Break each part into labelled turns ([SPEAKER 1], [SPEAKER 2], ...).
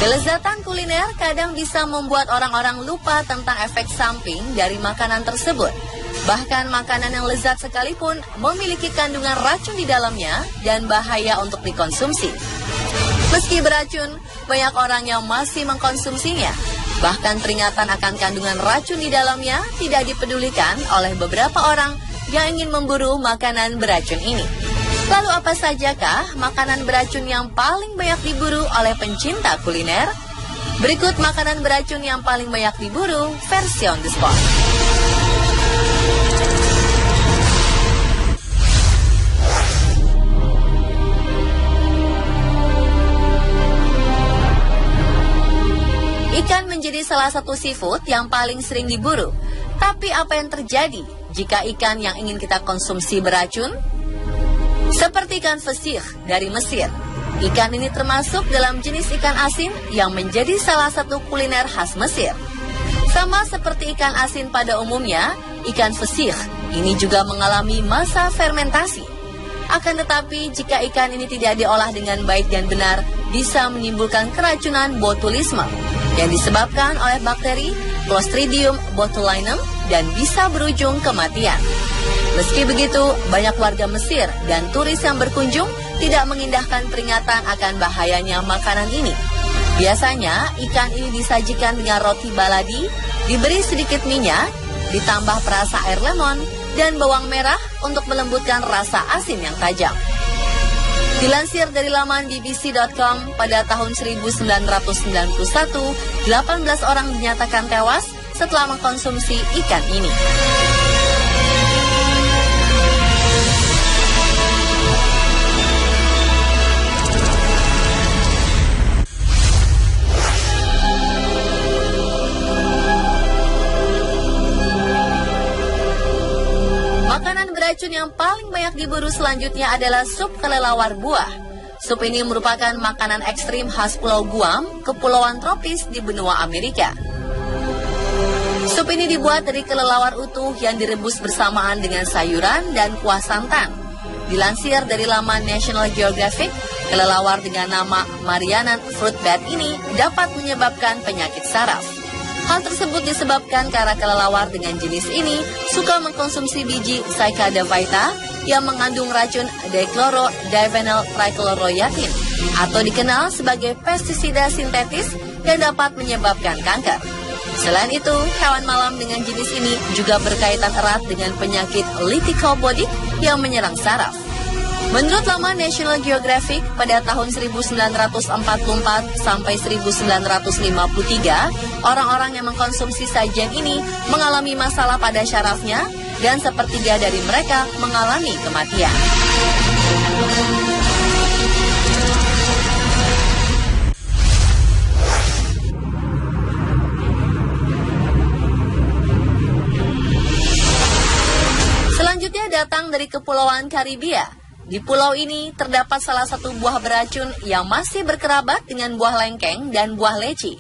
[SPEAKER 1] Kelezatan kuliner kadang bisa membuat orang-orang lupa tentang efek samping dari makanan tersebut. Bahkan makanan yang lezat sekalipun memiliki kandungan racun di dalamnya dan bahaya untuk dikonsumsi. Meski beracun, banyak orang yang masih mengkonsumsinya. Bahkan peringatan akan kandungan racun di dalamnya tidak dipedulikan oleh beberapa orang yang ingin memburu makanan beracun ini. Lalu apa sajakah makanan beracun yang paling banyak diburu oleh pencinta kuliner? Berikut makanan beracun yang paling banyak diburu versi on the spot. Ikan menjadi salah satu seafood yang paling sering diburu. Tapi apa yang terjadi jika ikan yang ingin kita konsumsi beracun? Seperti ikan fesih dari Mesir. Ikan ini termasuk dalam jenis ikan asin yang menjadi salah satu kuliner khas Mesir. Sama seperti ikan asin pada umumnya, ikan fesih ini juga mengalami masa fermentasi. Akan tetapi jika ikan ini tidak diolah dengan baik dan benar, bisa menimbulkan keracunan botulisme yang disebabkan oleh bakteri Clostridium botulinum dan bisa berujung kematian. Meski begitu, banyak warga Mesir dan turis yang berkunjung tidak mengindahkan peringatan akan bahayanya makanan ini. Biasanya, ikan ini disajikan dengan roti baladi, diberi sedikit minyak, ditambah perasa air lemon, dan bawang merah untuk melembutkan rasa asin yang tajam. Dilansir dari laman bbc.com, pada tahun 1991, 18 orang dinyatakan tewas setelah mengkonsumsi ikan ini. Makanan beracun yang paling banyak diburu selanjutnya adalah sup kelelawar buah. Sup ini merupakan makanan ekstrim khas Pulau Guam, kepulauan tropis di benua Amerika. Sup ini dibuat dari kelelawar utuh yang direbus bersamaan dengan sayuran dan kuah santan. Dilansir dari laman National Geographic, kelelawar dengan nama Marianan fruitbat ini dapat menyebabkan penyakit saraf. Hal tersebut disebabkan karena kelelawar dengan jenis ini suka mengkonsumsi biji Cycadevita yang mengandung racun dichlorodivinyl trichloroyatin atau dikenal sebagai pestisida sintetis yang dapat menyebabkan kanker. Selain itu, hewan malam dengan jenis ini juga berkaitan erat dengan penyakit lithocobodik yang menyerang saraf. Menurut laman National Geographic, pada tahun 1944 sampai 1953, orang-orang yang mengkonsumsi sajian ini mengalami masalah pada syarafnya dan sepertiga dari mereka mengalami kematian. Selanjutnya datang dari Kepulauan Karibia. Di pulau ini terdapat salah satu buah beracun yang masih berkerabat dengan buah lengkeng dan buah leci,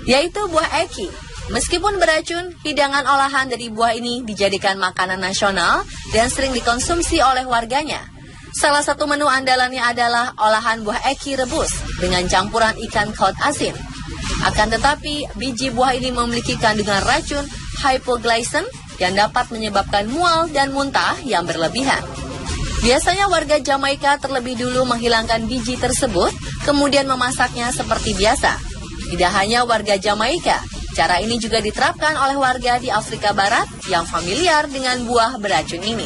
[SPEAKER 1] yaitu buah eki. Meskipun beracun, hidangan olahan dari buah ini dijadikan makanan nasional dan sering dikonsumsi oleh warganya. Salah satu menu andalannya adalah olahan buah eki rebus dengan campuran ikan cod asin. Akan tetapi, biji buah ini memiliki kandungan racun hypoglycin yang dapat menyebabkan mual dan muntah yang berlebihan. Biasanya warga Jamaika terlebih dulu menghilangkan biji tersebut, kemudian memasaknya seperti biasa. Tidak hanya warga Jamaika, cara ini juga diterapkan oleh warga di Afrika Barat yang familiar dengan buah beracun ini.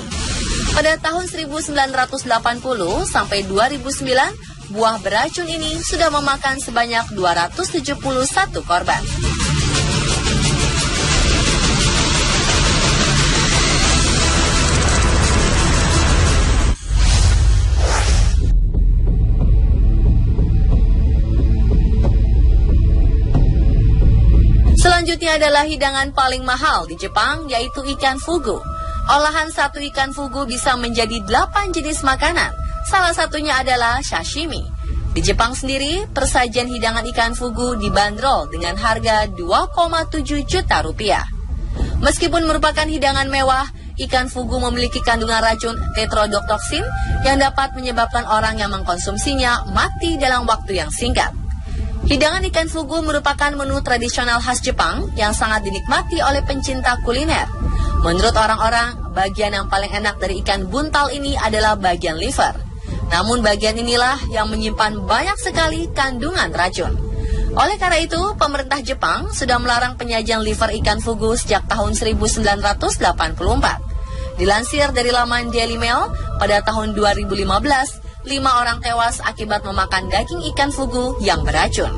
[SPEAKER 1] Pada tahun 1980 sampai 2009, buah beracun ini sudah memakan sebanyak 271 korban. Selanjutnya adalah hidangan paling mahal di Jepang, yaitu ikan fugu. Olahan satu ikan fugu bisa menjadi 8 jenis makanan. Salah satunya adalah sashimi. Di Jepang sendiri, persajian hidangan ikan fugu dibanderol dengan harga 2,7 juta rupiah. Meskipun merupakan hidangan mewah, ikan fugu memiliki kandungan racun tetrodotoxin yang dapat menyebabkan orang yang mengkonsumsinya mati dalam waktu yang singkat. Hidangan ikan fugu merupakan menu tradisional khas Jepang yang sangat dinikmati oleh pencinta kuliner. Menurut orang-orang, bagian yang paling enak dari ikan buntal ini adalah bagian liver. Namun bagian inilah yang menyimpan banyak sekali kandungan racun. Oleh karena itu, pemerintah Jepang sudah melarang penyajian liver ikan fugu sejak tahun 1984. Dilansir dari laman Daily Mail, pada tahun 2015, 5 orang tewas akibat memakan daging ikan fugu yang beracun.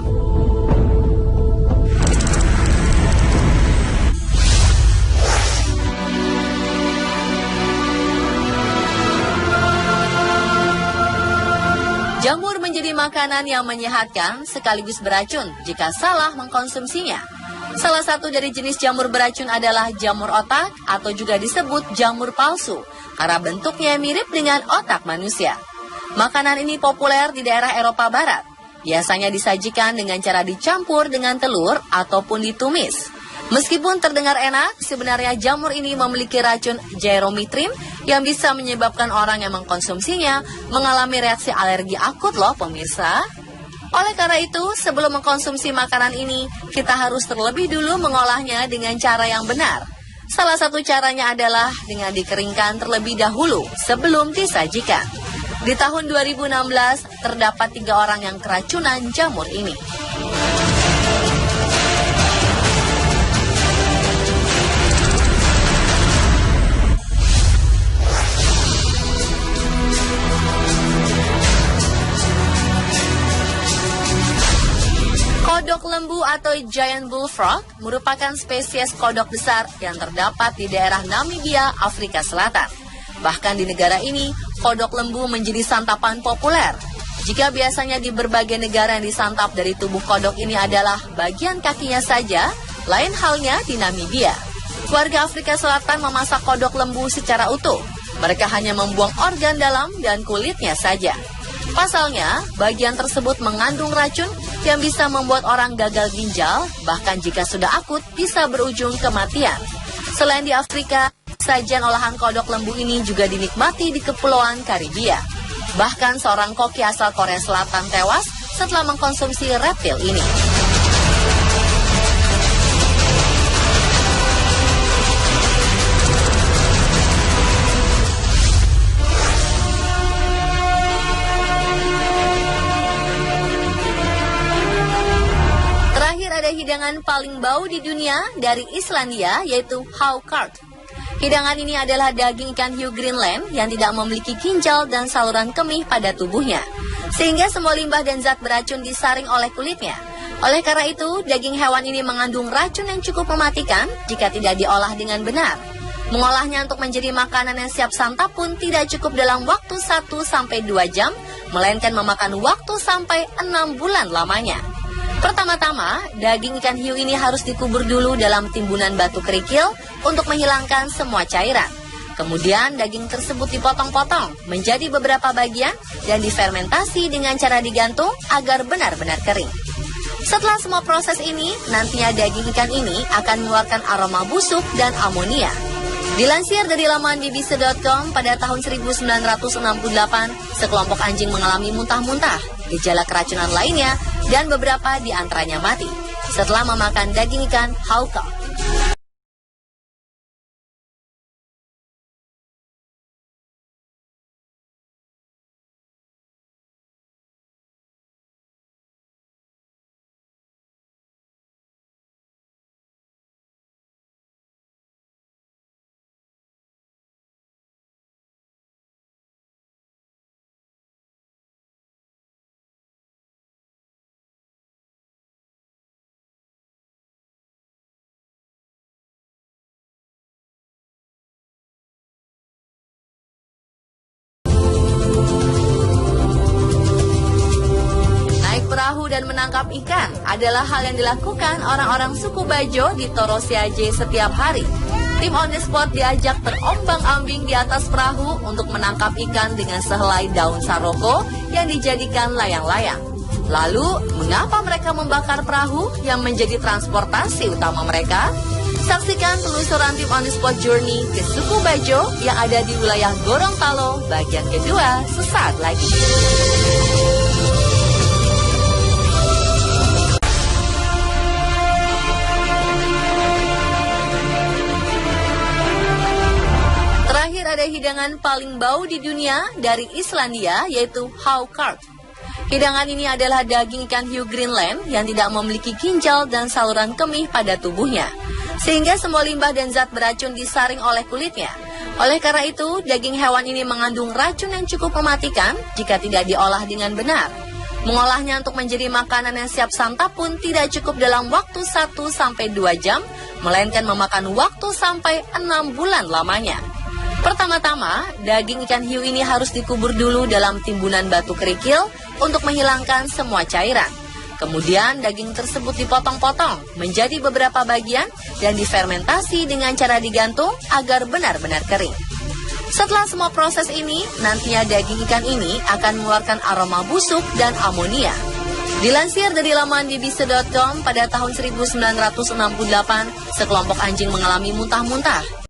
[SPEAKER 1] Jamur menjadi makanan yang menyehatkan sekaligus beracun jika salah mengkonsumsinya. Salah satu dari jenis jamur beracun adalah jamur otak atau juga disebut jamur palsu karena bentuknya mirip dengan otak manusia. Makanan ini populer di daerah Eropa Barat. Biasanya disajikan dengan cara dicampur dengan telur ataupun ditumis. Meskipun terdengar enak, sebenarnya jamur ini memiliki racun gyrometrin yang bisa menyebabkan orang yang mengkonsumsinya mengalami reaksi alergi akut loh pemirsa. Oleh karena itu, sebelum mengkonsumsi makanan ini, kita harus terlebih dulu mengolahnya dengan cara yang benar. Salah satu caranya adalah dengan dikeringkan terlebih dahulu sebelum disajikan. Di tahun 2016, terdapat 3 orang yang keracunan jamur ini. Kodok lembu atau giant bullfrog merupakan spesies kodok besar yang terdapat di daerah Namibia, Afrika Selatan. Bahkan di negara ini, kodok lembu menjadi santapan populer. Jika biasanya di berbagai negara yang disantap dari tubuh kodok ini adalah bagian kakinya saja, lain halnya di Namibia. Warga Afrika Selatan memasak kodok lembu secara utuh. Mereka hanya membuang organ dalam dan kulitnya saja. Pasalnya, bagian tersebut mengandung racun yang bisa membuat orang gagal ginjal, bahkan jika sudah akut bisa berujung kematian. Selain di Afrika, sajian olahan kodok lembu ini juga dinikmati di Kepulauan Karibia. Bahkan seorang koki asal Korea Selatan tewas setelah mengkonsumsi reptil ini. Terakhir ada hidangan paling bau di dunia dari Islandia, yaitu haukart. Hidangan ini adalah daging ikan hiu Greenland yang tidak memiliki ginjal dan saluran kemih pada tubuhnya, sehingga semua limbah dan zat beracun disaring oleh kulitnya. Oleh karena itu, daging hewan ini mengandung racun yang cukup mematikan jika tidak diolah dengan benar. Mengolahnya untuk menjadi makanan yang siap santap pun tidak cukup dalam waktu 1-2 jam, melainkan memakan waktu sampai 6 bulan lamanya. Pertama-tama, daging ikan hiu ini harus dikubur dulu dalam timbunan batu kerikil untuk menghilangkan semua cairan. Kemudian daging tersebut dipotong-potong menjadi beberapa bagian dan difermentasi dengan cara digantung agar benar-benar kering. Setelah semua proses ini, nantinya daging ikan ini akan mengeluarkan aroma busuk dan amonia. Dilansir dari laman bbc.com, pada tahun 1968, sekelompok anjing mengalami muntah-muntah, gejala keracunan lainnya, dan beberapa di antaranya mati setelah memakan daging ikan haukart. Perahu dan menangkap ikan adalah hal yang dilakukan orang-orang suku Bajo di Torosiaje setiap hari. Tim On The Spot diajak terombang-ambing di atas perahu untuk menangkap ikan dengan sehelai daun saroko yang dijadikan layang-layang. Lalu, mengapa mereka membakar perahu yang menjadi transportasi utama mereka? Saksikan penelusuran tim On The Spot Journey ke suku Bajo yang ada di wilayah Gorontalo bagian kedua sesaat lagi. pada hidangan paling bau di dunia dari Islandia, yaitu haukart. Hidangan ini adalah daging ikan hiu Greenland yang tidak memiliki ginjal dan saluran kemih pada tubuhnya, sehingga semua limbah dan zat beracun disaring oleh kulitnya. Oleh karena itu, daging hewan ini mengandung racun yang cukup mematikan jika tidak diolah dengan benar. Mengolahnya untuk menjadi makanan yang siap santap pun tidak cukup dalam waktu 1-2 jam, melainkan memakan waktu sampai 6 bulan lamanya. Pertama-tama, daging ikan hiu ini harus dikubur dulu dalam timbunan batu kerikil untuk menghilangkan semua cairan. Kemudian daging tersebut dipotong-potong menjadi beberapa bagian dan difermentasi dengan cara digantung agar benar-benar kering. Setelah semua proses ini, nantinya daging ikan ini akan mengeluarkan aroma busuk dan amonia. Dilansir dari laman bbc.com, pada tahun 1968, sekelompok anjing mengalami muntah-muntah